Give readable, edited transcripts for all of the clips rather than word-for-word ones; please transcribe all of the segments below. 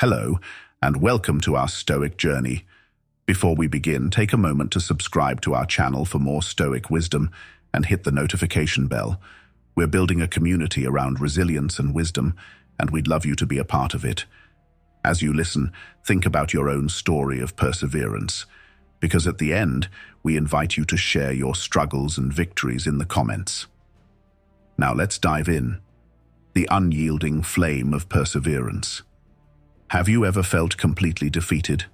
Hello, and welcome to our Stoic journey. Before we begin, take a moment to subscribe to our channel for more Stoic wisdom and hit the notification bell. We're building a community around resilience and wisdom, and we'd love you to be a part of it. As you listen, think about your own story of perseverance, because at the end, we invite you to share your struggles and victories in the comments. Now let's dive in. The unyielding flame of perseverance. Have you ever felt completely defeated?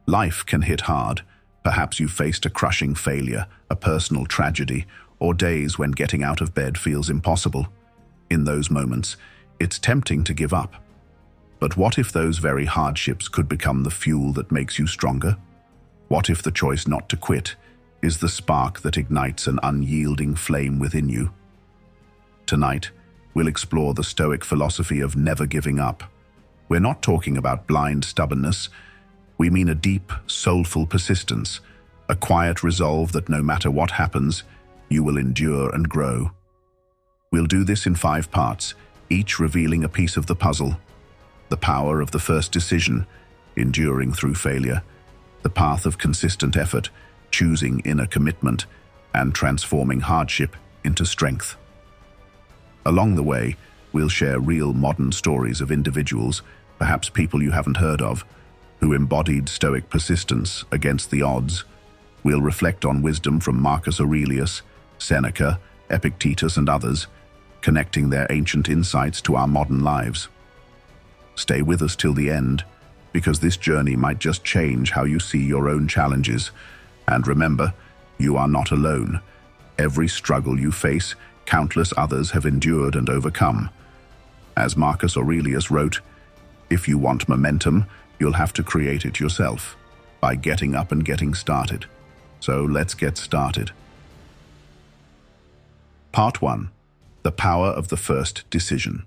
Life can hit hard. Perhaps you've faced a crushing failure, a personal tragedy, or days when getting out of bed feels impossible. In those moments, it's tempting to give up. But what if those very hardships could become the fuel that makes you stronger? What if the choice not to quit is the spark that ignites an unyielding flame within you? Tonight, we'll explore the Stoic philosophy of never giving up. We're not talking about blind stubbornness. We mean a deep, soulful persistence, a quiet resolve that no matter what happens, you will endure and grow. We'll do this in 5 parts, each revealing a piece of the puzzle. The power of the first decision, enduring through failure. The path of consistent effort, choosing inner commitment, and transforming hardship into strength. Along the way, we'll share real modern stories of individuals, perhaps people you haven't heard of, who embodied Stoic persistence against the odds. We'll reflect on wisdom from Marcus Aurelius, Seneca, Epictetus, and others, connecting their ancient insights to our modern lives. Stay with us till the end, because this journey might just change how you see your own challenges. And remember, you are not alone. Every struggle you face, countless others have endured and overcome. As Marcus Aurelius wrote, "If you want momentum, you'll have to create it yourself, by getting up and getting started." So let's get started. Part 1. The power of the first decision.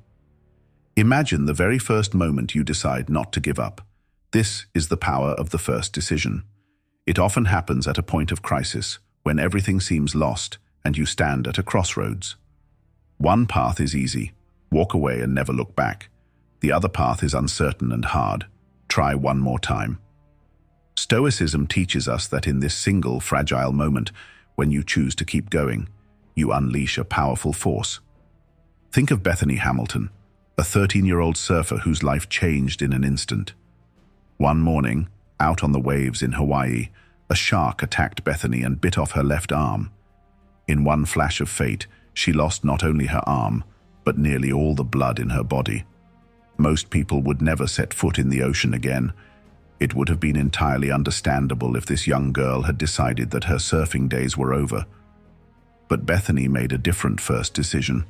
Imagine the very first moment you decide not to give up. This is the power of the first decision. It often happens at a point of crisis, when everything seems lost and you stand at a crossroads. One path is easy. Walk away and never look back. The other path is uncertain and hard. Try one more time. Stoicism teaches us that in this single, fragile moment, when you choose to keep going, you unleash a powerful force. Think of Bethany Hamilton, a 13-year-old surfer whose life changed in an instant. One morning, out on the waves in Hawaii, a shark attacked Bethany and bit off her left arm. In one flash of fate, she lost not only her arm, but nearly all the blood in her body. Most people would never set foot in the ocean again. It would have been entirely understandable if this young girl had decided that her surfing days were over. But Bethany made a different first decision.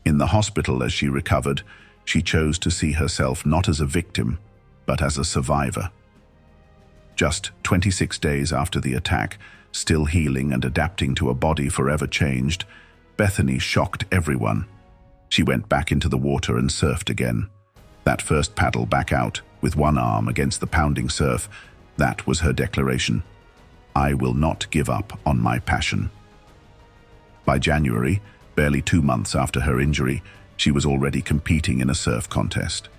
In the hospital as she recovered, she chose to see herself not as a victim, but as a survivor. Just 26 days after the attack, still healing and adapting to a body forever changed, Bethany shocked everyone. She went back into the water and surfed again. That first paddle back out, with one arm against the pounding surf, that was her declaration. I will not give up on my passion. By January, barely 2 months after her injury, she was already competing in a surf contest.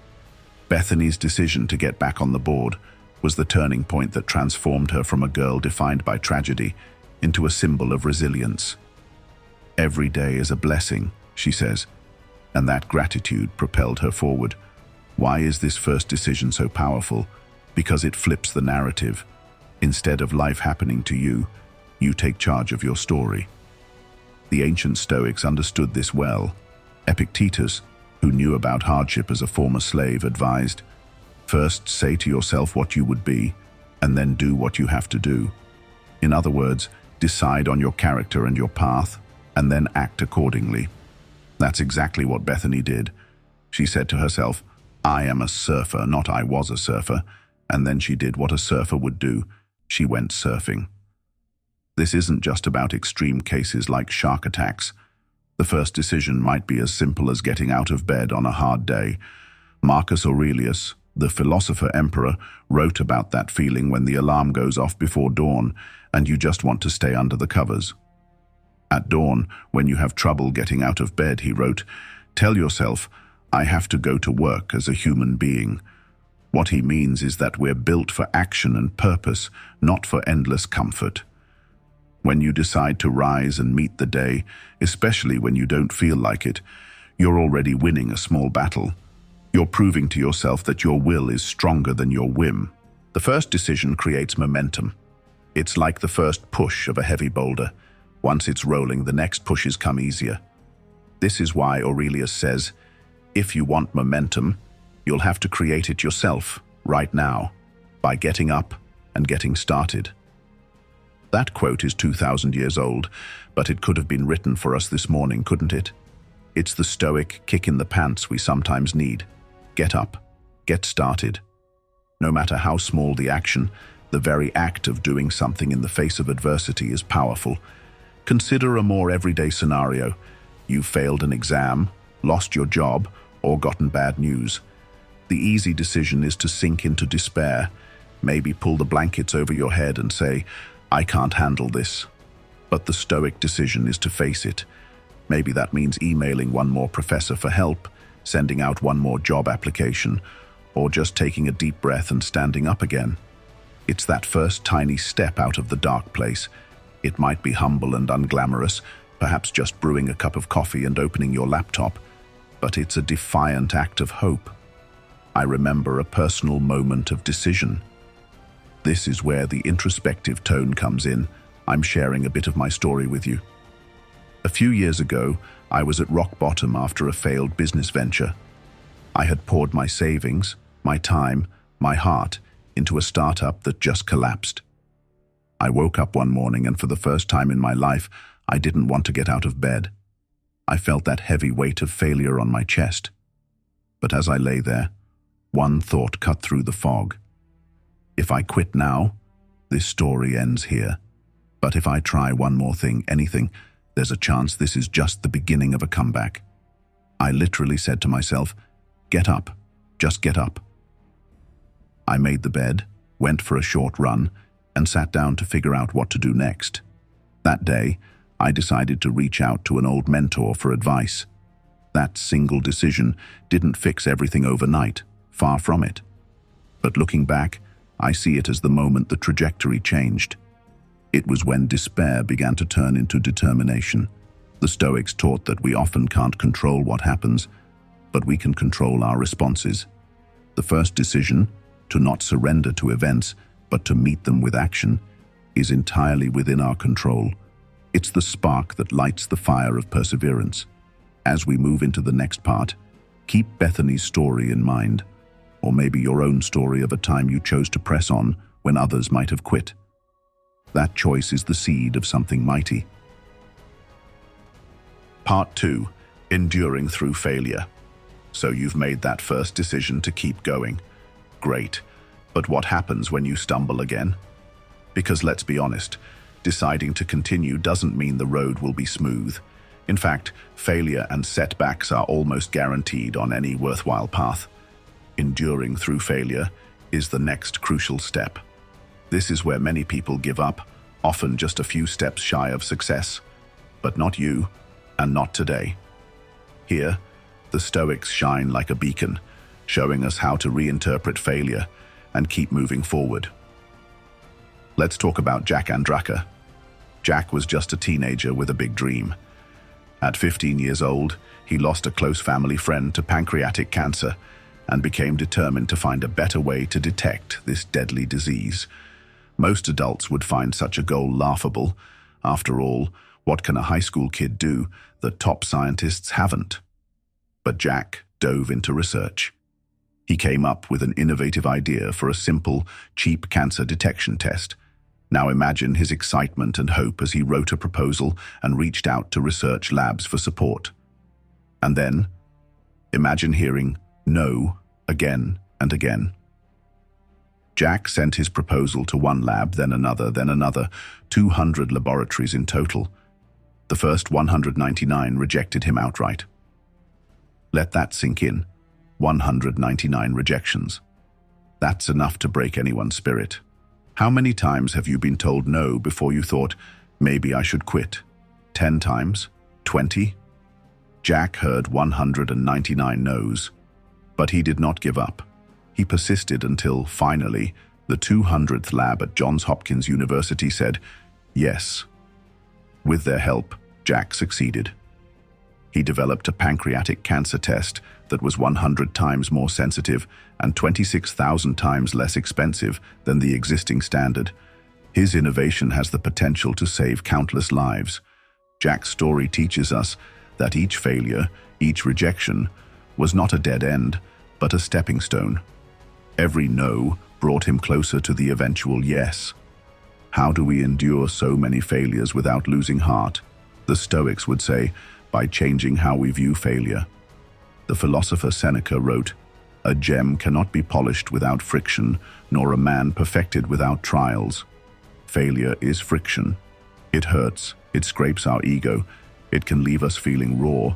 Bethany's decision to get back on the board was the turning point that transformed her from a girl defined by tragedy into a symbol of resilience. Every day is a blessing, she says, and that gratitude propelled her forward. Why is this first decision so powerful? Because it flips the narrative. Instead of life happening to you, you take charge of your story. The ancient Stoics understood this well. Epictetus, who knew about hardship as a former slave, advised, "First say to yourself what you would be, and then do what you have to do." In other words, decide on your character and your path, and then act accordingly. That's exactly what Bethany did. She said to herself, "I am a surfer, not I was a surfer," and then she did what a surfer would do. She went surfing. This isn't just about extreme cases like shark attacks. The first decision might be as simple as getting out of bed on a hard day. Marcus Aurelius, the philosopher emperor, wrote about that feeling when the alarm goes off before dawn and you just want to stay under the covers. At dawn, when you have trouble getting out of bed, he wrote, "Tell yourself, I have to go to work as a human being." What he means is that we're built for action and purpose, not for endless comfort. When you decide to rise and meet the day, especially when you don't feel like it, you're already winning a small battle. You're proving to yourself that your will is stronger than your whim. The first decision creates momentum. It's like the first push of a heavy boulder. Once it's rolling, the next pushes come easier. This is why Aurelius says, if you want momentum, you'll have to create it yourself, right now, by getting up and getting started. That quote is 2,000 years old, but it could have been written for us this morning, couldn't it? It's the Stoic kick in the pants we sometimes need. Get up, get started. No matter how small the action, the very act of doing something in the face of adversity is powerful. Consider a more everyday scenario. You've failed an exam, lost your job, or gotten bad news. The easy decision is to sink into despair, maybe pull the blankets over your head and say, I can't handle this. But the Stoic decision is to face it. Maybe that means emailing one more professor for help, sending out one more job application, or just taking a deep breath and standing up again. It's that first tiny step out of the dark place. It might be humble and unglamorous, perhaps just brewing a cup of coffee and opening your laptop, but it's a defiant act of hope. I remember a personal moment of decision. This is where the introspective tone comes in. I'm sharing a bit of my story with you. A few years ago, I was at rock bottom after a failed business venture. I had poured my savings, my time, my heart into a startup that just collapsed. I woke up one morning and for the first time in my life, I didn't want to get out of bed. I felt that heavy weight of failure on my chest. But as I lay there, one thought cut through the fog. If I quit now, this story ends here. But if I try one more thing, anything, there's a chance this is just the beginning of a comeback. I literally said to myself, get up, just get up. I made the bed, went for a short run, and sat down to figure out what to do next. That day, I decided to reach out to an old mentor for advice. That single decision didn't fix everything overnight, far from it. But looking back, I see it as the moment the trajectory changed. It was when despair began to turn into determination. The Stoics taught that we often can't control what happens, but we can control our responses. The first decision, to not surrender to events, but to meet them with action, is entirely within our control. It's the spark that lights the fire of perseverance. As we move into the next part, keep Bethany's story in mind, or maybe your own story of a time you chose to press on when others might have quit. That choice is the seed of something mighty. Part 2. Enduring through failure. So you've made that first decision to keep going. Great. But what happens when you stumble again? Because let's be honest, deciding to continue doesn't mean the road will be smooth. In fact, failure and setbacks are almost guaranteed on any worthwhile path. Enduring through failure is the next crucial step. This is where many people give up, often just a few steps shy of success. But not you, and not today. Here, the Stoics shine like a beacon, showing us how to reinterpret failure and keep moving forward. Let's talk about Jack Andraka. Jack was just a teenager with a big dream. At 15 years old, he lost a close family friend to pancreatic cancer and became determined to find a better way to detect this deadly disease. Most adults would find such a goal laughable. After all, what can a high school kid do that top scientists haven't? But Jack dove into research. He came up with an innovative idea for a simple, cheap cancer detection test. Now imagine his excitement and hope as he wrote a proposal and reached out to research labs for support. And then, imagine hearing no again and again. Jack sent his proposal to one lab, then another, 200 laboratories in total. The first 199 rejected him outright. Let that sink in. 199 rejections. That's enough to break anyone's spirit. How many times have you been told no before you thought, maybe I should quit? 10 times? 20? Jack heard 199 no's. But he did not give up. He persisted until, finally, the 200th lab at Johns Hopkins University said, yes. With their help, Jack succeeded. He developed a pancreatic cancer test that was 100 times more sensitive and 26,000 times less expensive than the existing standard. His innovation has the potential to save countless lives. Jack's story teaches us that each failure, each rejection, was not a dead end, but a stepping stone. Every no brought him closer to the eventual yes. How do we endure so many failures without losing heart? The Stoics would say, by changing how we view failure. The philosopher Seneca wrote, "A gem cannot be polished without friction, nor a man perfected without trials." Failure is friction. It hurts, it scrapes our ego, it can leave us feeling raw,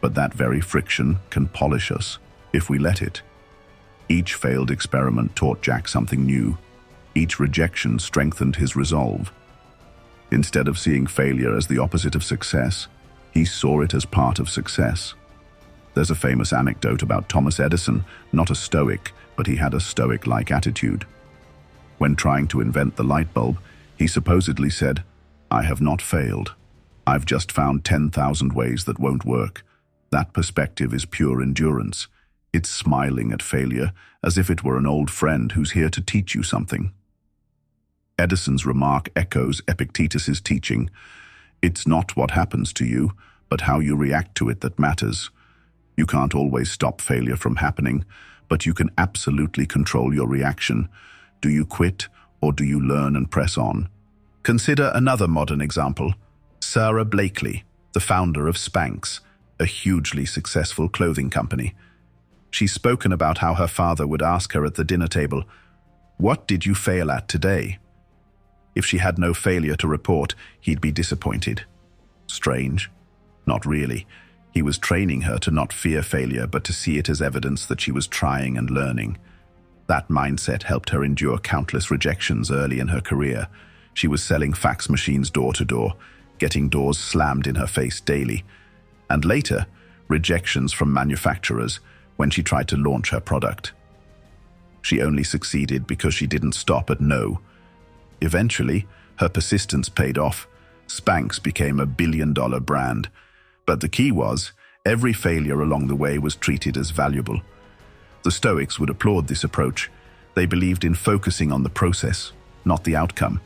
but that very friction can polish us if we let it. Each failed experiment taught Jack something new. Each rejection strengthened his resolve. Instead of seeing failure as the opposite of success, he saw it as part of success. There's a famous anecdote about Thomas Edison, not a Stoic, but he had a Stoic-like attitude. When trying to invent the light bulb, he supposedly said, "I have not failed. I've just found 10,000 ways that won't work." That perspective is pure endurance. It's smiling at failure as if it were an old friend who's here to teach you something. Edison's remark echoes Epictetus's teaching. It's not what happens to you, but how you react to it that matters. You can't always stop failure from happening, but you can absolutely control your reaction. Do you quit, or do you learn and press on? Consider another modern example. Sarah Blakely, the founder of Spanx, a hugely successful clothing company. She's spoken about how her father would ask her at the dinner table, "What did you fail at today?" If she had no failure to report, he'd be disappointed. Strange? Not really. He was training her to not fear failure, but to see it as evidence that she was trying and learning. That mindset helped her endure countless rejections early in her career. She was selling fax machines door to door, getting doors slammed in her face daily. And later, rejections from manufacturers when she tried to launch her product. She only succeeded because she didn't stop at no. Eventually, her persistence paid off. Spanx became a billion-dollar brand. But the key was, every failure along the way was treated as valuable. The Stoics would applaud this approach. They believed in focusing on the process, not the outcome.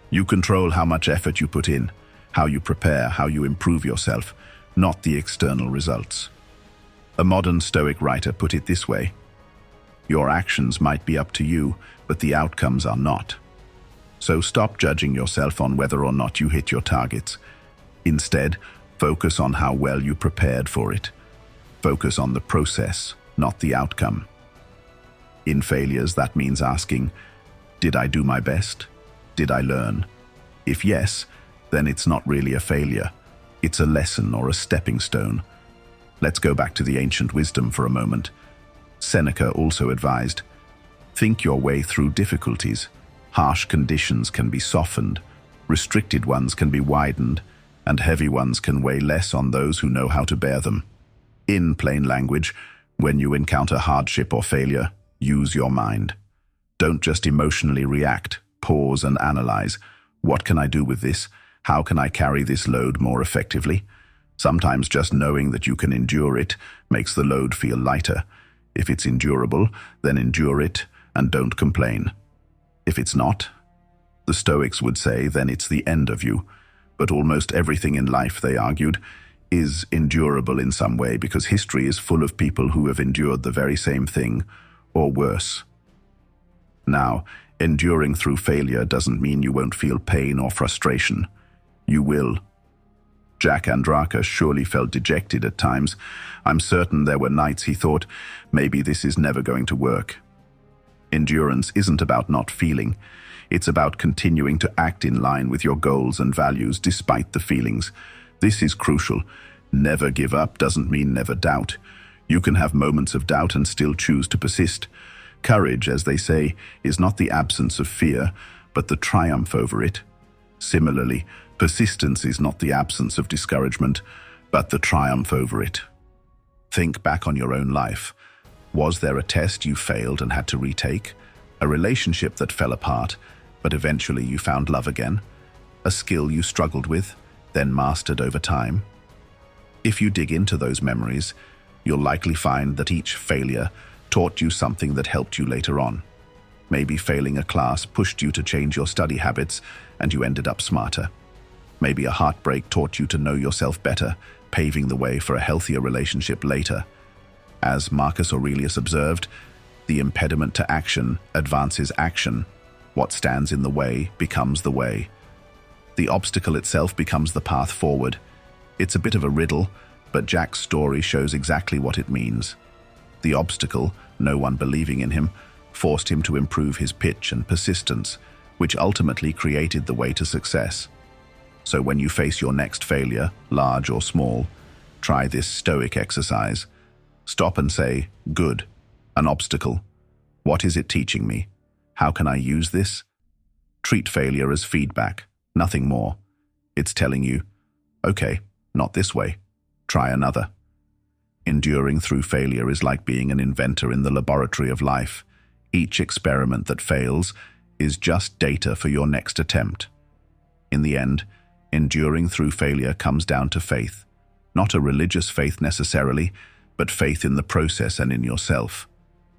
You control how much effort you put in, how you prepare, how you improve yourself, not the external results. A modern Stoic writer put it this way: your actions might be up to you, but the outcomes are not. So stop judging yourself on whether or not you hit your targets. Instead, focus on how well you prepared for it. Focus on the process, not the outcome. In failures, that means asking, did I do my best? Did I learn? If yes, then it's not really a failure. It's a lesson or a stepping stone. Let's go back to the ancient wisdom for a moment. Seneca also advised, think your way through difficulties. Harsh conditions can be softened, restricted ones can be widened, and heavy ones can weigh less on those who know how to bear them. In plain language, when you encounter hardship or failure, use your mind. Don't just emotionally react, pause and analyze. What can I do with this? How can I carry this load more effectively? Sometimes just knowing that you can endure it makes the load feel lighter. If it's endurable, then endure it and don't complain. If it's not, the Stoics would say, then it's the end of you. But almost everything in life, they argued, is endurable in some way because history is full of people who have endured the very same thing, or worse. Now, enduring through failure doesn't mean you won't feel pain or frustration. You will. Jack Andraka surely felt dejected at times. I'm certain there were nights he thought, maybe this is never going to work. Endurance isn't about not feeling. It's about continuing to act in line with your goals and values despite the feelings. This is crucial. Never give up doesn't mean never doubt. You can have moments of doubt and still choose to persist. Courage, as they say, is not the absence of fear, but the triumph over it. Similarly, persistence is not the absence of discouragement, but the triumph over it. Think back on your own life. Was there a test you failed and had to retake? A relationship that fell apart, but eventually you found love again? A skill you struggled with, then mastered over time? If you dig into those memories, you'll likely find that each failure taught you something that helped you later on. Maybe failing a class pushed you to change your study habits and you ended up smarter. Maybe a heartbreak taught you to know yourself better, paving the way for a healthier relationship later. As Marcus Aurelius observed, the impediment to action advances action. What stands in the way becomes the way. The obstacle itself becomes the path forward. It's a bit of a riddle, but Jack's story shows exactly what it means. The obstacle, no one believing in him, forced him to improve his pitch and persistence, which ultimately created the way to success. So when you face your next failure, large or small, try this Stoic exercise. Stop and say, "Good, an obstacle. What is it teaching me? How can I use this?" Treat failure as feedback, nothing more. It's telling you, okay, not this way. Try another. Enduring through failure is like being an inventor in the laboratory of life. Each experiment that fails is just data for your next attempt. In the end, enduring through failure comes down to faith. Not a religious faith necessarily, but faith in the process and in yourself.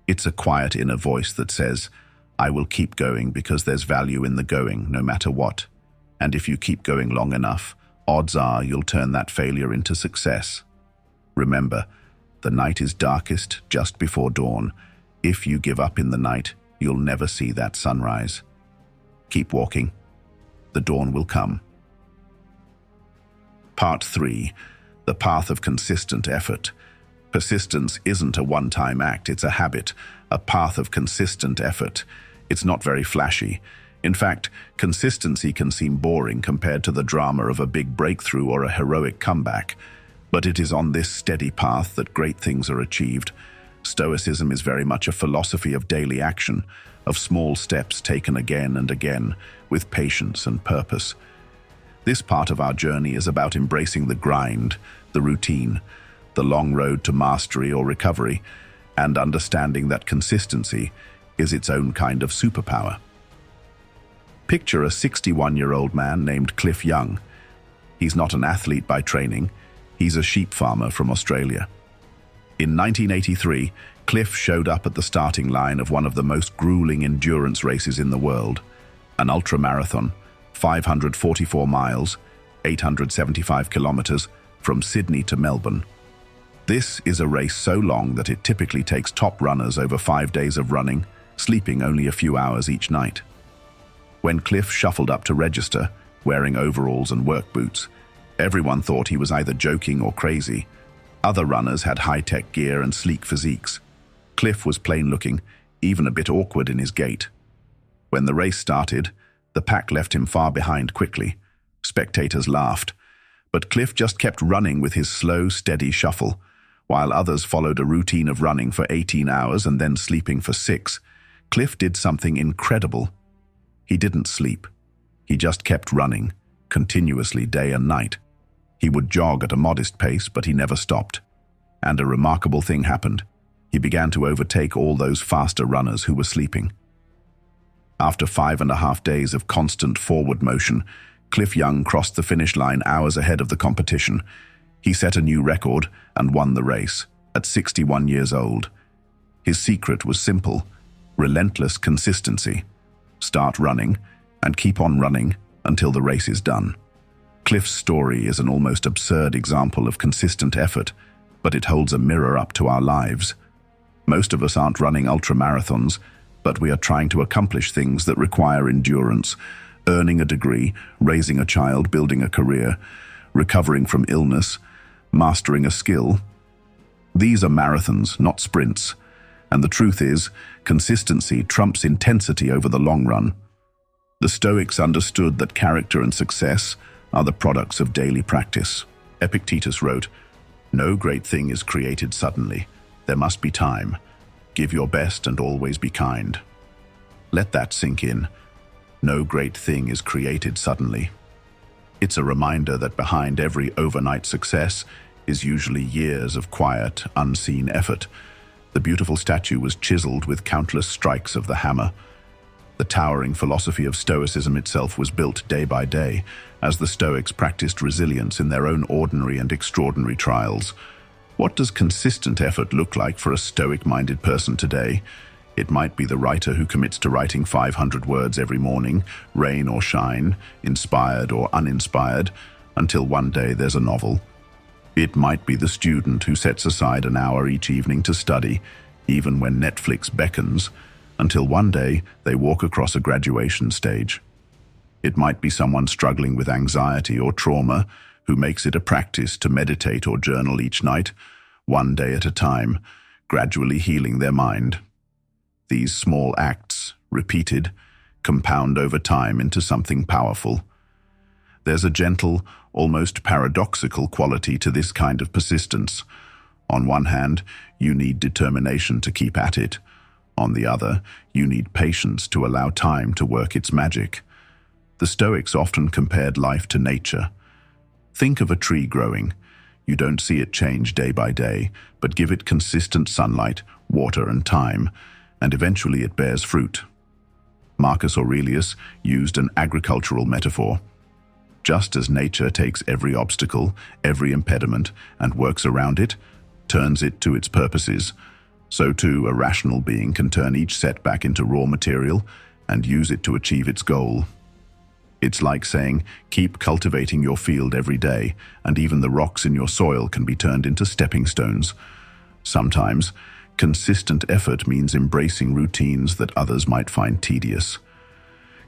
It's a quiet inner voice that says, "I will keep going because there's value in the going, no matter what." And if you keep going long enough, odds are you'll turn that failure into success. Remember, the night is darkest just before dawn. If you give up in the night, you'll never see that sunrise. Keep walking. The dawn will come. Part 3. The path of consistent effort. Persistence isn't a one-time act, it's a habit, a path of consistent effort. It's not very flashy. In fact, consistency can seem boring compared to the drama of a big breakthrough or a heroic comeback. But it is on this steady path that great things are achieved. Stoicism is very much a philosophy of daily action, of small steps taken again and again, with patience and purpose. This part of our journey is about embracing the grind, the routine, the long road to mastery or recovery, and understanding that consistency is its own kind of superpower. Picture a 61-year-old man named Cliff Young. He's not an athlete by training, he's a sheep farmer from Australia. In 1983, Cliff showed up at the starting line of one of the most grueling endurance races in the world, an ultramarathon, 544 miles, 875 kilometers, from Sydney to Melbourne. This is a race so long that it typically takes top runners over 5 days of running, sleeping only a few hours each night. When Cliff shuffled up to register, wearing overalls and work boots, everyone thought he was either joking or crazy. Other runners had high-tech gear and sleek physiques. Cliff was plain-looking, even a bit awkward in his gait. When the race started, the pack left him far behind quickly. Spectators laughed, but Cliff just kept running with his slow, steady shuffle. While others followed a routine of running for 18 hours and then sleeping for 6, Cliff did something incredible. He didn't sleep. He just kept running, continuously day and night. He would jog at a modest pace, but he never stopped. And a remarkable thing happened. He began to overtake all those faster runners who were sleeping. After 5.5 days of constant forward motion, Cliff Young crossed the finish line hours ahead of the competition. He set a new record and won the race at 61 years old. His secret was simple: relentless consistency. Start running and keep on running until the race is done. Cliff's story is an almost absurd example of consistent effort, but it holds a mirror up to our lives. Most of us aren't running ultramarathons, but we are trying to accomplish things that require endurance: earning a degree, raising a child, building a career, recovering from illness, mastering a skill. These are marathons, not sprints. And the truth is, consistency trumps intensity over the long run. The Stoics understood that character and success are the products of daily practice. Epictetus wrote, "No great thing is created suddenly. There must be time. Give your best and always be kind." Let that sink in. No great thing is created suddenly. It's a reminder that behind every overnight success is usually years of quiet, unseen effort. The beautiful statue was chiseled with countless strikes of the hammer. The towering philosophy of Stoicism itself was built day by day, as the Stoics practiced resilience in their own ordinary and extraordinary trials. What does consistent effort look like for a Stoic-minded person today? It might be the writer who commits to writing 500 words every morning, rain or shine, inspired or uninspired, until one day there's a novel. It might be the student who sets aside an hour each evening to study, even when Netflix beckons, until one day they walk across a graduation stage. It might be someone struggling with anxiety or trauma who makes it a practice to meditate or journal each night, one day at a time, gradually healing their mind. These small acts, repeated, compound over time into something powerful. There's a gentle, almost paradoxical quality to this kind of persistence. On one hand, you need determination to keep at it. On the other, you need patience to allow time to work its magic. The Stoics often compared life to nature. Think of a tree growing. You don't see it change day by day, but give it consistent sunlight, water, and time, and eventually it bears fruit. Marcus Aurelius used an agricultural metaphor. Just as nature takes every obstacle, every impediment, and works around it, turns it to its purposes, so too a rational being can turn each setback into raw material and use it to achieve its goal. It's like saying, keep cultivating your field every day, and even the rocks in your soil can be turned into stepping stones. Sometimes, consistent effort means embracing routines that others might find tedious.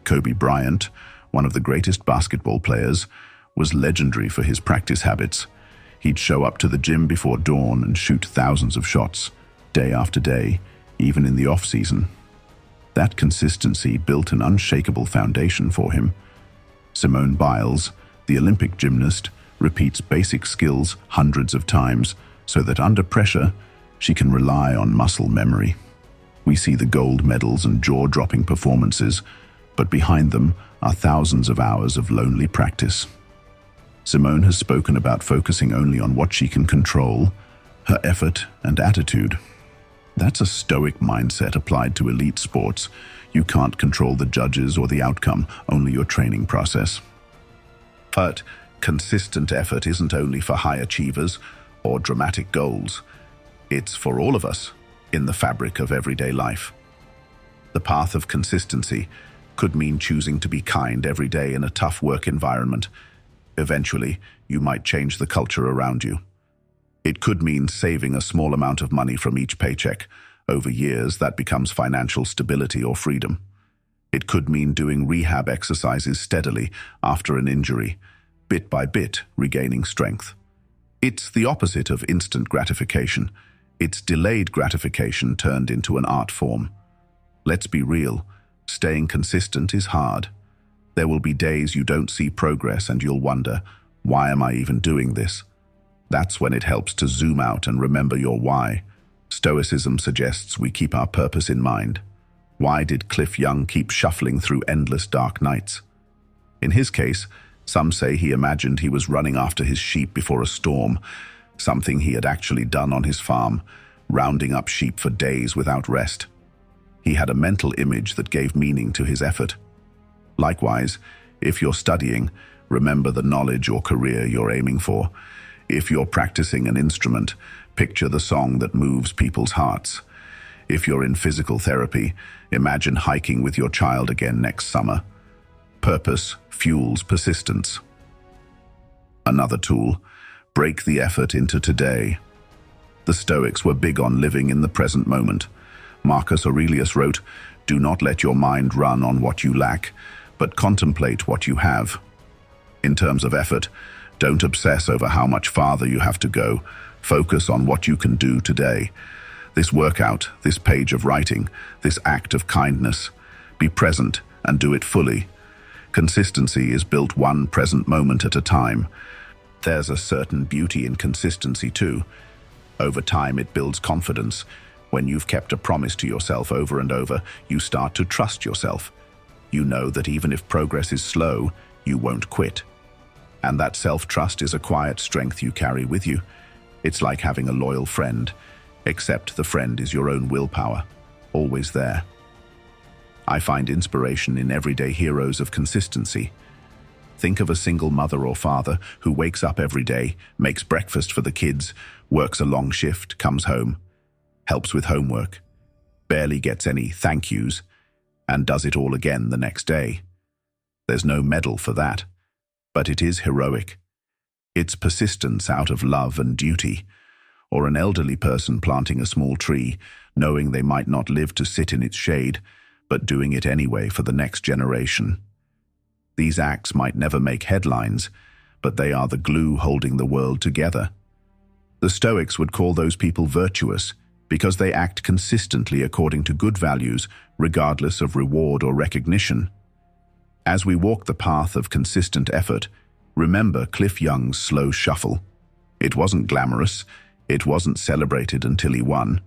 Kobe Bryant, one of the greatest basketball players, was legendary for his practice habits. He'd show up to the gym before dawn and shoot thousands of shots, day after day, even in the off-season. That consistency built an unshakable foundation for him. Simone Biles, the Olympic gymnast, repeats basic skills hundreds of times so that under pressure, she can rely on muscle memory. We see the gold medals and jaw-dropping performances, but behind them are thousands of hours of lonely practice. Simone has spoken about focusing only on what she can control, her effort and attitude. That's a Stoic mindset applied to elite sports. You can't control the judges or the outcome, only your training process. But consistent effort isn't only for high achievers or dramatic goals. It's for all of us in the fabric of everyday life. The path of consistency could mean choosing to be kind every day in a tough work environment. Eventually, you might change the culture around you. It could mean saving a small amount of money from each paycheck. Over years, that becomes financial stability or freedom. It could mean doing rehab exercises steadily after an injury, bit by bit regaining strength. It's the opposite of instant gratification. It's delayed gratification turned into an art form. Let's be real, staying consistent is hard. There will be days you don't see progress and you'll wonder, why am I even doing this? That's when it helps to zoom out and remember your why. Stoicism suggests we keep our purpose in mind. Why did Cliff Young keep shuffling through endless dark nights? In his case, some say he imagined he was running after his sheep before a storm, something he had actually done on his farm, rounding up sheep for days without rest. He had a mental image that gave meaning to his effort. Likewise, if you're studying, remember the knowledge or career you're aiming for. If you're practicing an instrument, picture the song that moves people's hearts. If you're in physical therapy, imagine hiking with your child again next summer. Purpose fuels persistence. Another tool, break the effort into today. The Stoics were big on living in the present moment. Marcus Aurelius wrote, "Do not let your mind run on what you lack, but contemplate what you have." In terms of effort, don't obsess over how much farther you have to go. Focus on what you can do today. This workout, this page of writing, this act of kindness. Be present and do it fully. Consistency is built one present moment at a time. There's a certain beauty in consistency too. Over time, it builds confidence. When you've kept a promise to yourself over and over, you start to trust yourself. You know that even if progress is slow, you won't quit. And that self-trust is a quiet strength you carry with you. It's like having a loyal friend. except the friend is your own willpower, always there. I find inspiration in everyday heroes of consistency. Think of a single mother or father who wakes up every day, makes breakfast for the kids, works a long shift, comes home, helps with homework, barely gets any thank yous, and does it all again the next day. There's no medal for that, but it is heroic. It's persistence out of love and duty, or an elderly person planting a small tree, knowing they might not live to sit in its shade, but doing it anyway for the next generation. These acts might never make headlines, but they are the glue holding the world together. The Stoics would call those people virtuous because they act consistently according to good values, regardless of reward or recognition. As we walk the path of consistent effort, remember Cliff Young's slow shuffle. It wasn't glamorous, it wasn't celebrated until he won.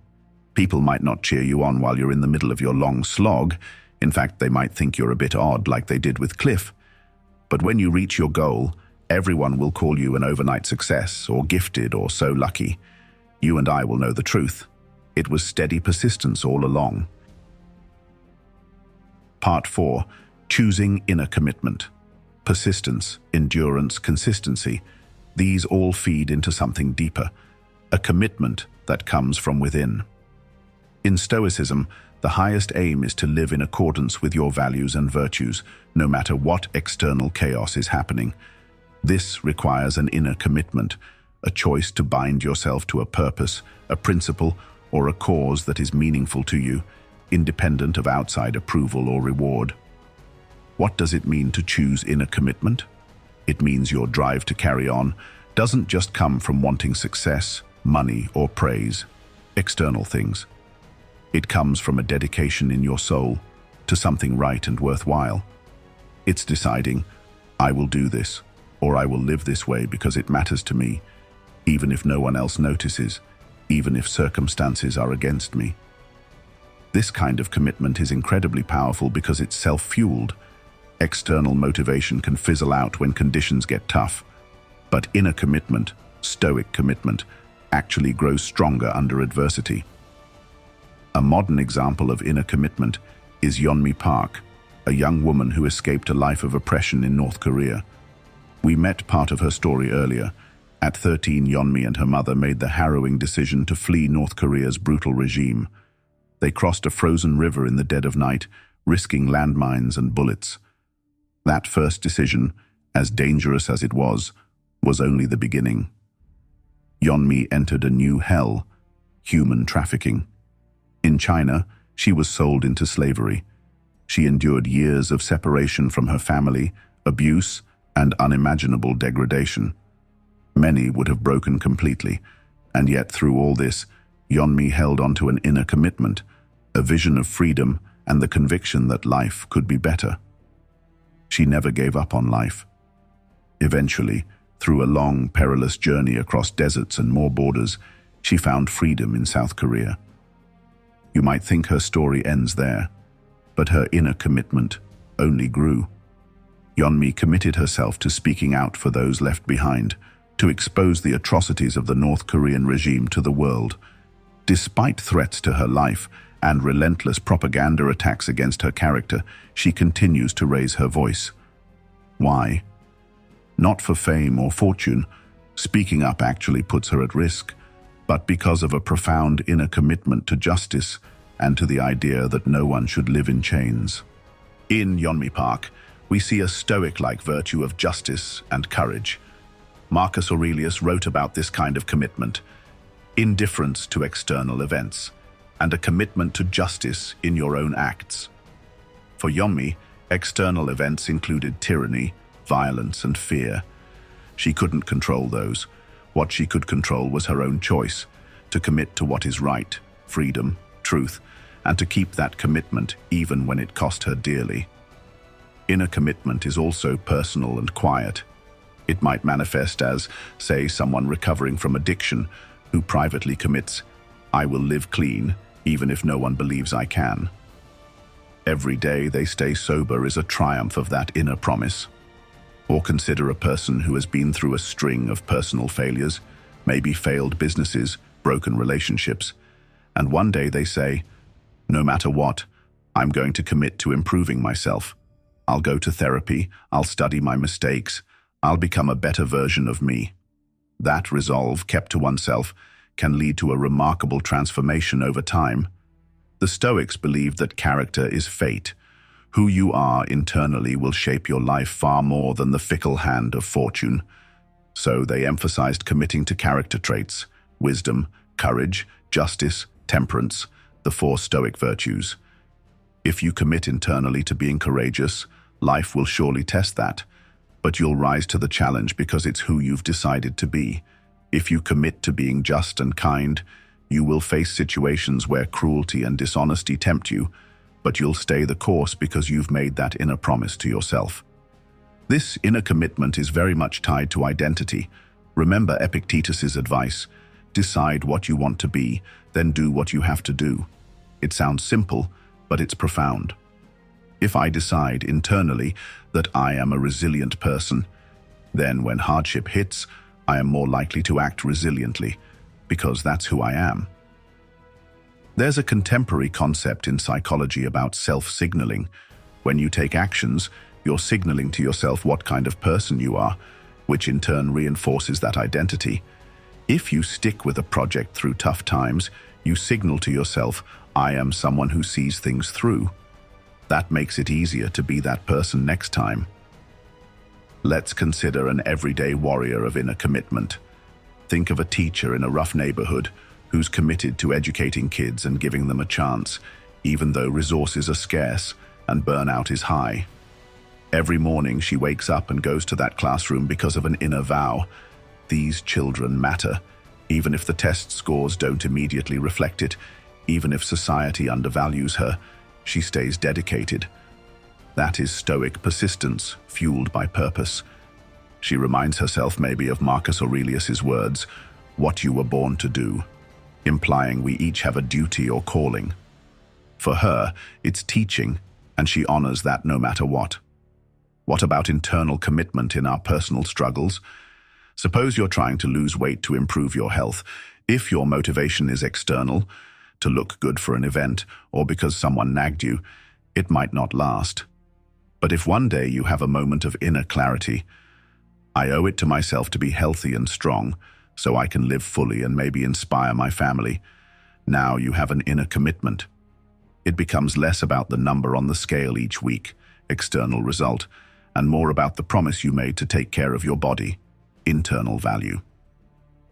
People might not cheer you on while you're in the middle of your long slog. In fact, they might think you're a bit odd, like they did with Cliff. But when you reach your goal, everyone will call you an overnight success, or gifted, or so lucky. You and I will know the truth. It was steady persistence all along. Part 4. Choosing inner commitment. Persistence, endurance, consistency. These all feed into something deeper, a commitment that comes from within. In Stoicism, the highest aim is to live in accordance with your values and virtues, no matter what external chaos is happening. This requires an inner commitment, a choice to bind yourself to a purpose, a principle, or a cause that is meaningful to you, independent of outside approval or reward. What does it mean to choose inner commitment? It means your drive to carry on doesn't just come from wanting success, money, or praise, external things. It comes from a dedication in your soul to something right and worthwhile. It's deciding, I will do this, or I will live this way because it matters to me, even if no one else notices, even if circumstances are against me. This kind of commitment is incredibly powerful because it's self-fueled. External motivation can fizzle out when conditions get tough, but inner commitment, Stoic commitment, actually grows stronger under adversity. A modern example of inner commitment is Yeonmi Park, a young woman who escaped a life of oppression in North Korea. We met part of her story earlier. At 13, Yeonmi and her mother made the harrowing decision to flee North Korea's brutal regime. They crossed a frozen river in the dead of night, risking landmines and bullets. That first decision, as dangerous as it was only the beginning. Yeonmi entered a new hell, human trafficking. In China, she was sold into slavery. She endured years of separation from her family, abuse, and unimaginable degradation. Many would have broken completely, and yet through all this, Yeonmi held on to an inner commitment, a vision of freedom and the conviction that life could be better. She never gave up on life. Eventually, through a long, perilous journey across deserts and more borders, she found freedom in South Korea. You might think her story ends there, but her inner commitment only grew. Yeonmi committed herself to speaking out for those left behind, to expose the atrocities of the North Korean regime to the world. Despite threats to her life and relentless propaganda attacks against her character, she continues to raise her voice. Why? Not for fame or fortune. Speaking up actually puts her at risk, but because of a profound inner commitment to justice and to the idea that no one should live in chains. In Yeonmi Park, we see a Stoic-like virtue of justice and courage. Marcus Aurelius wrote about this kind of commitment, indifference to external events, and a commitment to justice in your own acts. For Yeonmi, external events included tyranny, violence, and fear. She couldn't control those. What she could control was her own choice, to commit to what is right, freedom, truth, and to keep that commitment even when it cost her dearly. Inner commitment is also personal and quiet. It might manifest as, say, someone recovering from addiction who privately commits, I will live clean, even if no one believes I can. Every day they stay sober is a triumph of that inner promise. Or consider a person who has been through a string of personal failures, maybe failed businesses, broken relationships, And one day they say, no matter what, I'm going to commit to improving myself. I'll go to therapy, I'll study my mistakes, I'll become a better version of me. That resolve, kept to oneself, can lead to a remarkable transformation over time. The Stoics believed that character is fate. Who you are internally will shape your life far more than the fickle hand of fortune. So they emphasized committing to character traits: wisdom, courage, justice, temperance, the 4 Stoic virtues. If you commit internally to being courageous, life will surely test that, but you'll rise to the challenge because it's who you've decided to be. If you commit to being just and kind, you will face situations where cruelty and dishonesty tempt you, but you'll stay the course because you've made that inner promise to yourself. This inner commitment is very much tied to identity. Remember Epictetus's advice: decide what you want to be, then do what you have to do. It sounds simple, but it's profound. If I decide internally that I am a resilient person, then when hardship hits, I am more likely to act resiliently, because that's who I am. There's a contemporary concept in psychology about self-signaling. When you take actions, you're signaling to yourself what kind of person you are, which in turn reinforces that identity. If you stick with a project through tough times, you signal to yourself, I am someone who sees things through. That makes it easier to be that person next time. Let's consider an everyday warrior of inner commitment. Think of a teacher in a rough neighborhood who's committed to educating kids and giving them a chance, even though resources are scarce and burnout is high. Every morning she wakes up and goes to that classroom because of an inner vow: these children matter, even if the test scores don't immediately reflect it, even if society undervalues her, she stays dedicated. That is Stoic persistence, fueled by purpose. She reminds herself maybe of Marcus Aurelius's words, "What you were born to do," implying we each have a duty or calling. For her, it's teaching, and she honors that no matter what. What about internal commitment in our personal struggles? Suppose you're trying to lose weight to improve your health. If your motivation is external, to look good for an event, or because someone nagged you, it might not last. But if one day you have a moment of inner clarity, I owe it to myself to be healthy and strong, so I can live fully and maybe inspire my family. Now you have an inner commitment. It becomes less about the number on the scale each week, external result, and more about the promise you made to take care of your body, internal value.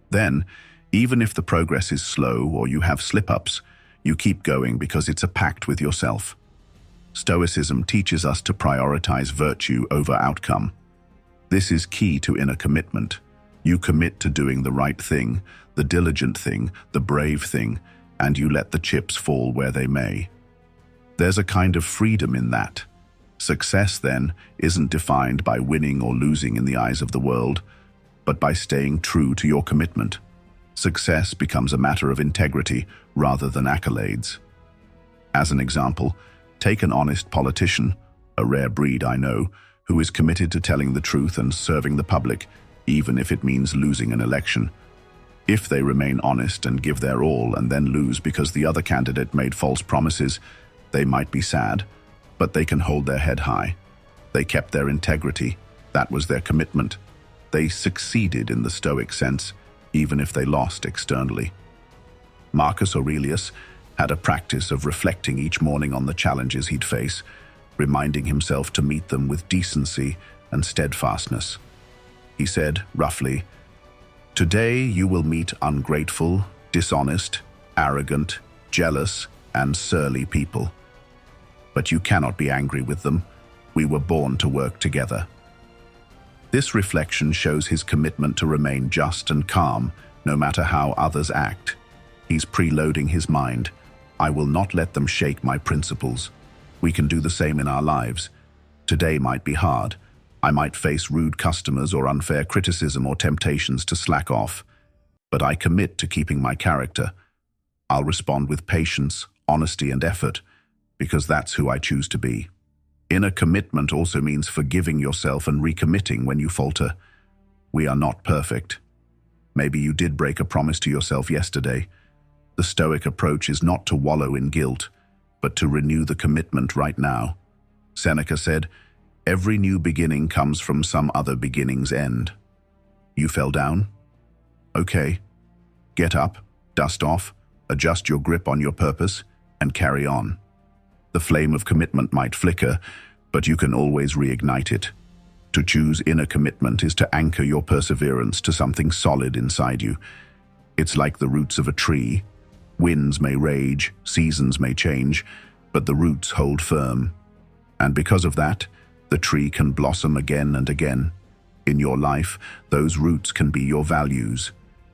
Then, even if the progress is slow or you have slip-ups, you keep going because it's a pact with yourself. Stoicism teaches us to prioritize virtue over outcome. This is key to inner commitment. You commit to doing the right thing, the diligent thing, the brave thing, and you let the chips fall where they may. There's a kind of freedom in that. Success, then, isn't defined by winning or losing in the eyes of the world, but by staying true to your commitment. Success becomes a matter of integrity rather than accolades. As an example, take an honest politician, a rare breed I know, who is committed to telling the truth and serving the public, even if it means losing an election. If they remain honest and give their all and then lose because the other candidate made false promises, they might be sad, but they can hold their head high. They kept their integrity. That was their commitment. They succeeded in the Stoic sense, even if they lost externally. Marcus Aurelius had a practice of reflecting each morning on the challenges he'd face, reminding himself to meet them with decency and steadfastness. He said, roughly, "Today you will meet ungrateful, dishonest, arrogant, jealous, and surly people. But you cannot be angry with them. We were born to work together." This reflection shows his commitment to remain just and calm, no matter how others act. He's preloading his mind. I will not let them shake my principles. We can do the same in our lives. Today might be hard. I might face rude customers or unfair criticism or temptations to slack off. But I commit to keeping my character. I'll respond with patience, honesty, and effort, because that's who I choose to be. Inner commitment also means forgiving yourself and recommitting when you falter. We are not perfect. Maybe you did break a promise to yourself yesterday. The Stoic approach is not to wallow in guilt, but to renew the commitment right now. Seneca said, "Every new beginning comes from some other beginning's end." You fell down? Okay. Get up, dust off, adjust your grip on your purpose, and carry on. The flame of commitment might flicker, but you can always reignite it. To choose inner commitment is to anchor your perseverance to something solid inside you. It's like the roots of a tree. Winds may rage, seasons may change, but the roots hold firm. And because of that, the tree can blossom again and again. In your life, those roots can be your values,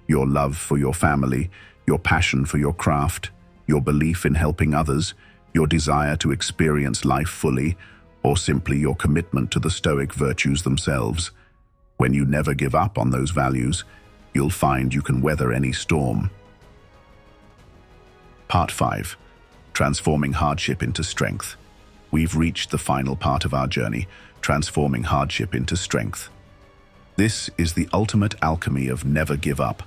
your love for your family, your passion for your craft, your belief in helping others, your desire to experience life fully, or simply your commitment to the Stoic virtues themselves. When you never give up on those values, you'll find you can weather any storm. Part 5. Transforming Hardship into Strength. We've reached the final part of our journey, transforming hardship into strength. This is the ultimate alchemy of never give up,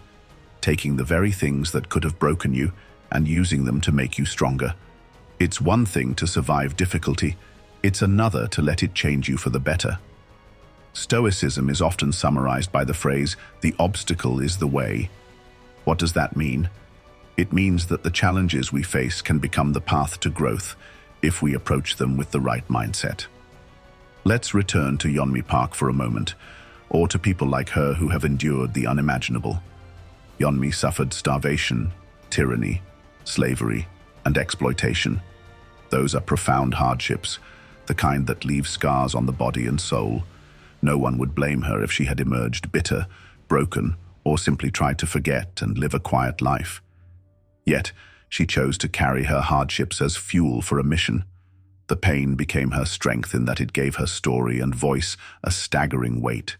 taking the very things that could have broken you and using them to make you stronger. It's one thing to survive difficulty, it's another to let it change you for the better. Stoicism is often summarized by the phrase, "the obstacle is the way." What does that mean? It means that the challenges we face can become the path to growth if we approach them with the right mindset. Let's return to Yeonmi Park for a moment, or to people like her who have endured the unimaginable. Yeonmi suffered starvation, tyranny, slavery, and exploitation. Those are profound hardships, the kind that leave scars on the body and soul. No one would blame her if she had emerged bitter, broken, or simply tried to forget and live a quiet life. Yet, she chose to carry her hardships as fuel for a mission. The pain became her strength in that it gave her story and voice a staggering weight.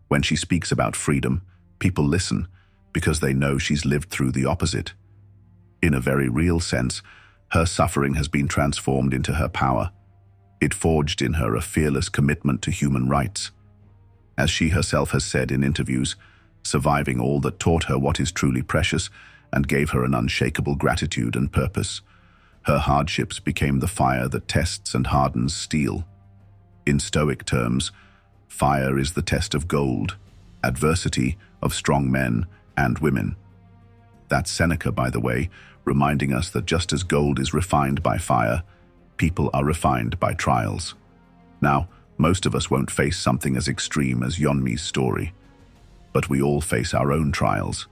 When she speaks about freedom, people listen because they know she's lived through the opposite. In a very real sense, her suffering has been transformed into her power. It forged in her a fearless commitment to human rights. As she herself has said in interviews, surviving all that taught her what is truly precious and gave her an unshakable gratitude and purpose. Her hardships became the fire that tests and hardens steel. In Stoic terms, fire is the test of gold, adversity of strong men and women. That's Seneca, by the way, reminding us that just as gold is refined by fire, people are refined by trials. Now, most of us won't face something as extreme as Yeonmi's story, but we all face our own trials.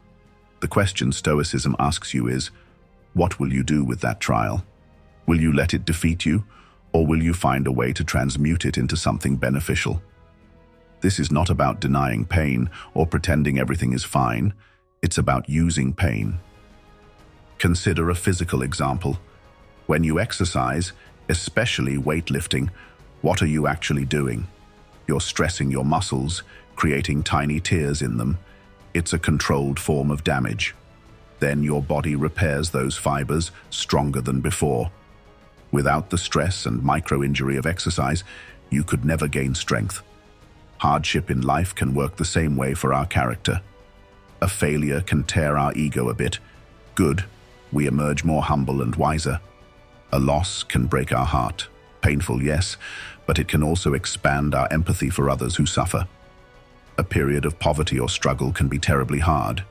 The question Stoicism asks you is, what will you do with that trial? Will you let it defeat you, or will you find a way to transmute it into something beneficial? This is not about denying pain or pretending everything is fine. It's about using pain. Consider a physical example. When you exercise, especially weightlifting, what are you actually doing? You're stressing your muscles, creating tiny tears in them. It's a controlled form of damage. Then your body repairs those fibers stronger than before. Without the stress and micro-injury of exercise, you could never gain strength. Hardship in life can work the same way for our character. A failure can tear our ego a bit. Good, we emerge more humble and wiser. A loss can break our heart. Painful, yes, but it can also expand our empathy for others who suffer. A period of poverty or struggle can be terribly hard,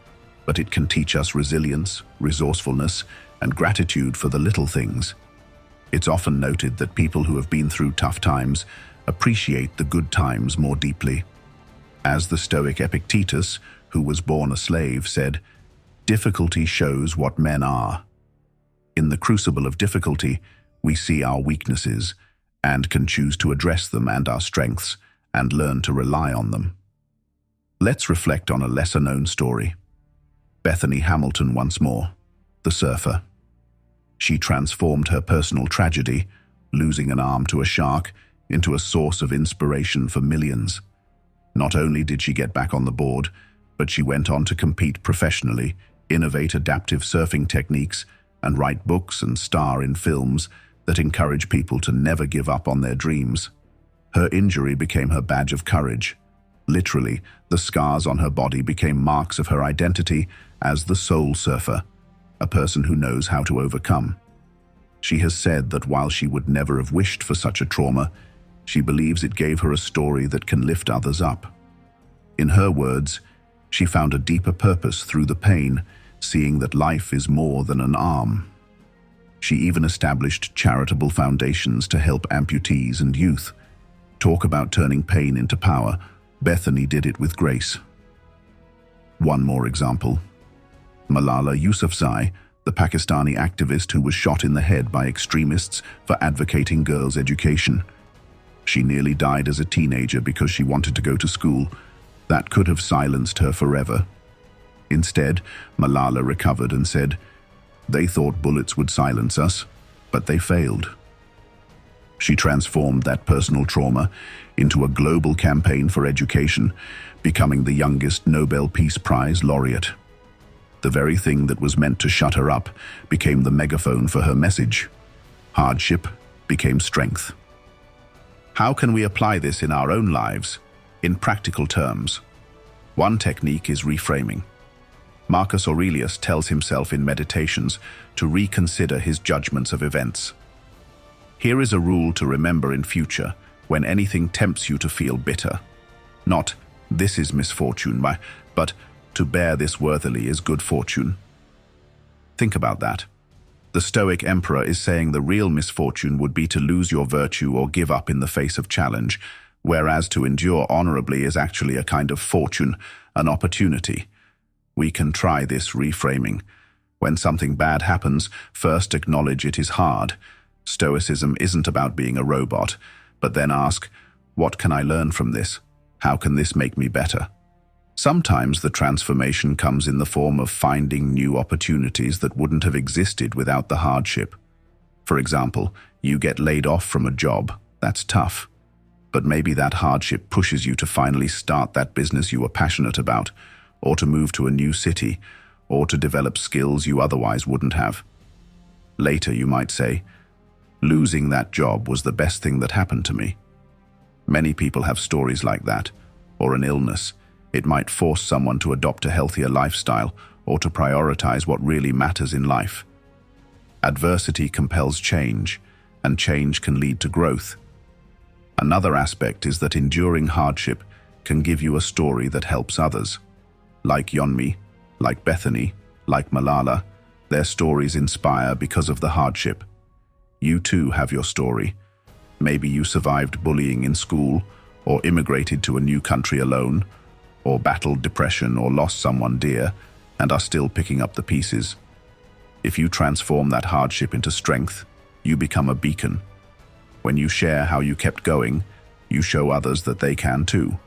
but it can teach us resilience, resourcefulness, and gratitude for the little things. It's often noted that people who have been through tough times appreciate the good times more deeply. As the Stoic Epictetus, who was born a slave, said, "Difficulty shows what men are." In the crucible of difficulty, we see our weaknesses and can choose to address them and our strengths and learn to rely on them. Let's reflect on a lesser-known story. Bethany Hamilton once more, the surfer. She transformed her personal tragedy, losing an arm to a shark, into a source of inspiration for millions. Not only did she get back on the board, but she went on to compete professionally, innovate adaptive surfing techniques, and write books and star in films that encourage people to never give up on their dreams. Her injury became her badge of courage. Literally, the scars on her body became marks of her identity as the soul surfer. a person who knows how to overcome. She has said that while she would never have wished for such a trauma, she believes it gave her a story that can lift others up. In her words, she found a deeper purpose through the pain, seeing that life is more than an arm. She even established charitable foundations to help amputees and youth. Talk about turning pain into power. Bethany did it with grace. One more example. Malala Yousafzai, the Pakistani activist who was shot in the head by extremists for advocating girls' education. She nearly died as a teenager because she wanted to go to school. That could have silenced her forever. Instead, Malala recovered and said, "They thought bullets would silence us, but they failed." She transformed that personal trauma into a global campaign for education, becoming the youngest Nobel Peace Prize laureate. The very thing that was meant to shut her up became the megaphone for her message. Hardship became strength. How can we apply this in our own lives, in practical terms? One technique is reframing. Marcus Aurelius tells himself in Meditations to reconsider his judgments of events. Here is a rule to remember in future when anything tempts you to feel bitter. Not, "This is misfortune," but "To bear this worthily is good fortune." Think about that. The Stoic emperor is saying the real misfortune would be to lose your virtue or give up in the face of challenge, whereas to endure honorably is actually a kind of fortune, an opportunity. We can try this reframing. When something bad happens, first acknowledge it is hard. Stoicism isn't about being a robot, but then ask, what can I learn from this? How can this make me better? Sometimes the transformation comes in the form of finding new opportunities that wouldn't have existed without the hardship. For example, you get laid off from a job. That's tough. But maybe that hardship pushes you to finally start that business you were passionate about, or to move to a new city, or to develop skills you otherwise wouldn't have. Later you might say, losing that job was the best thing that happened to me. Many people have stories like that, or an illness. It might force someone to adopt a healthier lifestyle or to prioritize what really matters in life. Adversity compels change, and change can lead to growth. Another aspect is that enduring hardship can give you a story that helps others. Like Yeonmi, like Bethany, like Malala, their stories inspire because of the hardship. You too have your story. Maybe you survived bullying in school, or immigrated to a new country alone, or battled depression or lost someone dear, and are still picking up the pieces. If you transform that hardship into strength, you become a beacon. When you share how you kept going, you show others that they can too.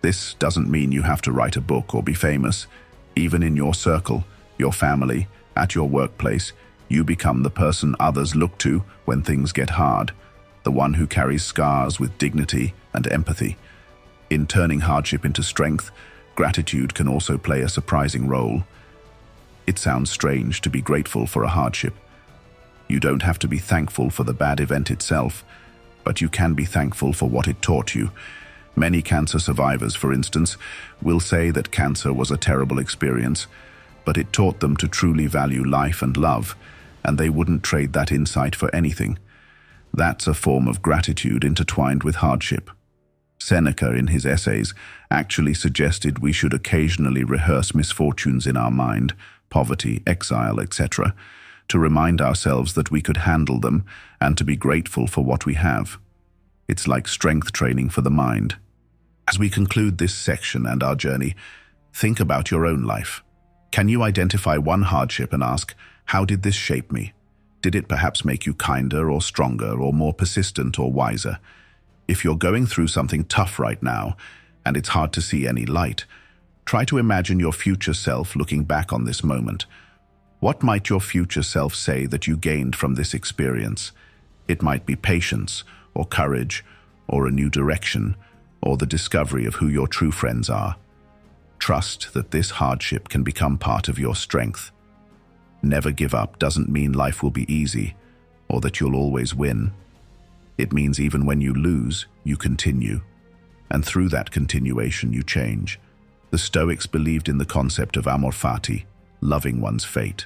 This doesn't mean you have to write a book or be famous. Even in your circle, your family, at your workplace, you become the person others look to when things get hard, the one who carries scars with dignity and empathy. In turning hardship into strength, gratitude can also play a surprising role. It sounds strange to be grateful for a hardship. You don't have to be thankful for the bad event itself, but you can be thankful for what it taught you. Many cancer survivors, for instance, will say that cancer was a terrible experience, but it taught them to truly value life and love, and they wouldn't trade that insight for anything. That's a form of gratitude intertwined with hardship. Seneca, in his essays, actually suggested we should occasionally rehearse misfortunes in our mind, poverty, exile, etc., to remind ourselves that we could handle them and to be grateful for what we have. It's like strength training for the mind. As we conclude this section and our journey, think about your own life. Can you identify one hardship and ask, how did this shape me? Did it perhaps make you kinder or stronger or more persistent or wiser? If you're going through something tough right now, and it's hard to see any light, try to imagine your future self looking back on this moment. What might your future self say that you gained from this experience? It might be patience, or courage, or a new direction, or the discovery of who your true friends are. Trust that this hardship can become part of your strength. Never give up doesn't mean life will be easy, or that you'll always win. It means even when you lose, you continue. And through that continuation, you change. The Stoics believed in the concept of amor fati, loving one's fate.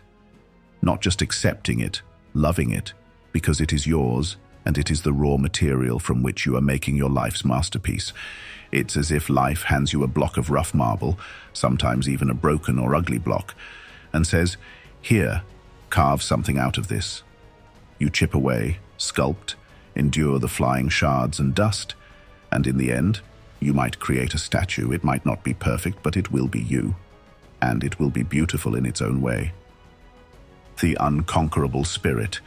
not just accepting it, loving it, because it is yours and it is the raw material from which you are making your life's masterpiece. It's as if life hands you a block of rough marble, sometimes even a broken or ugly block, and says, "Here, carve something out of this." You chip away, sculpt, endure the flying shards and dust, and in the end, you might create a statue. It might not be perfect, but it will be you, and it will be beautiful in its own way. The unconquerable spirit.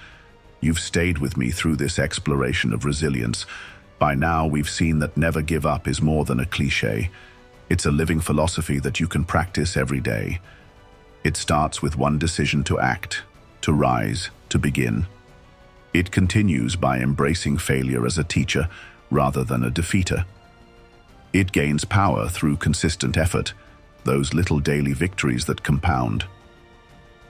You've stayed with me through this exploration of resilience. By now, we've seen that never give up is more than a cliche. It's a living philosophy that you can practice every day. It starts with one decision to act, to rise, to begin. It continues by embracing failure as a teacher rather than a defeater. It gains power through consistent effort, those little daily victories that compound.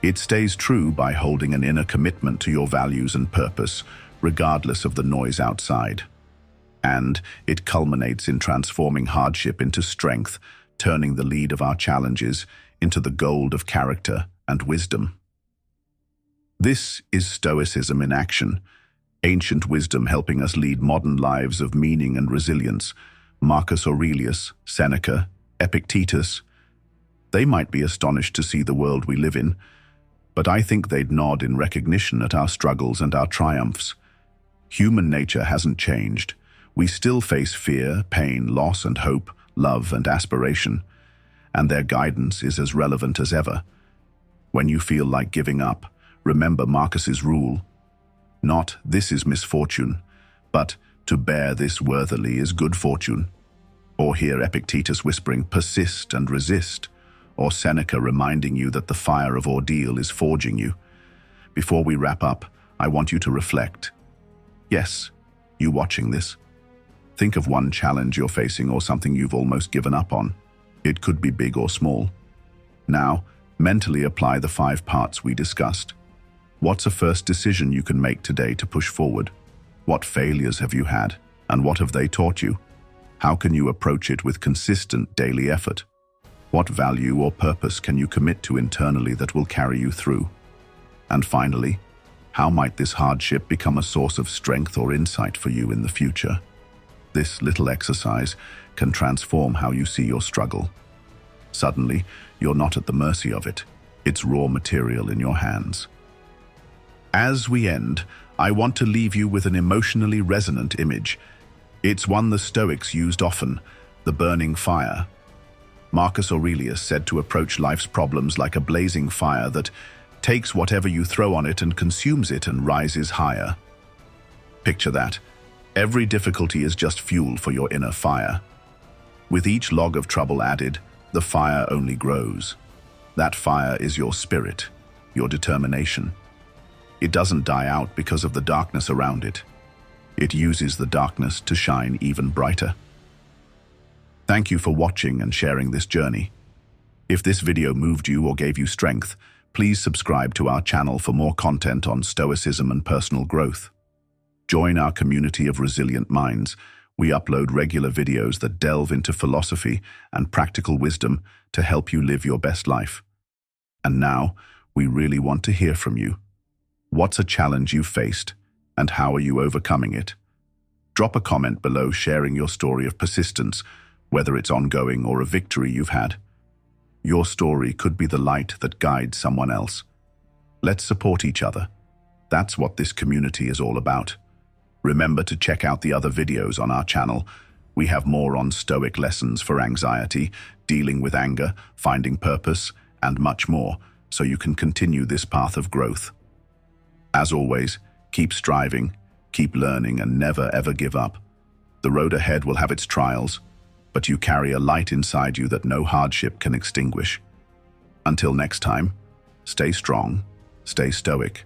It stays true by holding an inner commitment to your values and purpose, regardless of the noise outside. And it culminates in transforming hardship into strength, turning the lead of our challenges into the gold of character and wisdom. This is Stoicism in action, ancient wisdom helping us lead modern lives of meaning and resilience. Marcus Aurelius, Seneca, Epictetus, they might be astonished to see the world we live in, but I think they'd nod in recognition at our struggles and our triumphs. Human nature hasn't changed. We still face fear, pain, loss and hope, love and aspiration, and their guidance is as relevant as ever. When you feel like giving up, remember Marcus's rule. Not "this is misfortune," but "to bear this worthily is good fortune." Or hear Epictetus whispering, "Persist and resist," or Seneca reminding you that the fire of ordeal is forging you. Before we wrap up, I want you to reflect. Yes, you watching this. Think of one challenge you're facing or something you've almost given up on. It could be big or small. Now, mentally apply the 5 parts we discussed. What's a first decision you can make today to push forward? What failures have you had, and what have they taught you? How can you approach it with consistent daily effort? What value or purpose can you commit to internally that will carry you through? And finally, how might this hardship become a source of strength or insight for you in the future? This little exercise can transform how you see your struggle. Suddenly, you're not at the mercy of it. It's raw material in your hands. As we end, I want to leave you with an emotionally resonant image. It's one the Stoics used often, the burning fire. Marcus Aurelius said to approach life's problems like a blazing fire that takes whatever you throw on it and consumes it and rises higher. Picture that. Every difficulty is just fuel for your inner fire. With each log of trouble added, the fire only grows. That fire is your spirit, your determination. It doesn't die out because of the darkness around it. It uses the darkness to shine even brighter. Thank you for watching and sharing this journey. If this video moved you or gave you strength, please subscribe to our channel for more content on Stoicism and personal growth. Join our community of resilient minds. We upload regular videos that delve into philosophy and practical wisdom to help you live your best life. And now, we really want to hear from you. What's a challenge you've faced, and how are you overcoming it? Drop a comment below sharing your story of persistence, whether it's ongoing or a victory you've had. Your story could be the light that guides someone else. Let's support each other. That's what this community is all about. Remember to check out the other videos on our channel. We have more on Stoic lessons for anxiety, dealing with anger, finding purpose, and much more, so you can continue this path of growth. As always, keep striving, keep learning, and never ever give up. The road ahead will have its trials, but you carry a light inside you that no hardship can extinguish. Until next time, stay strong, stay stoic,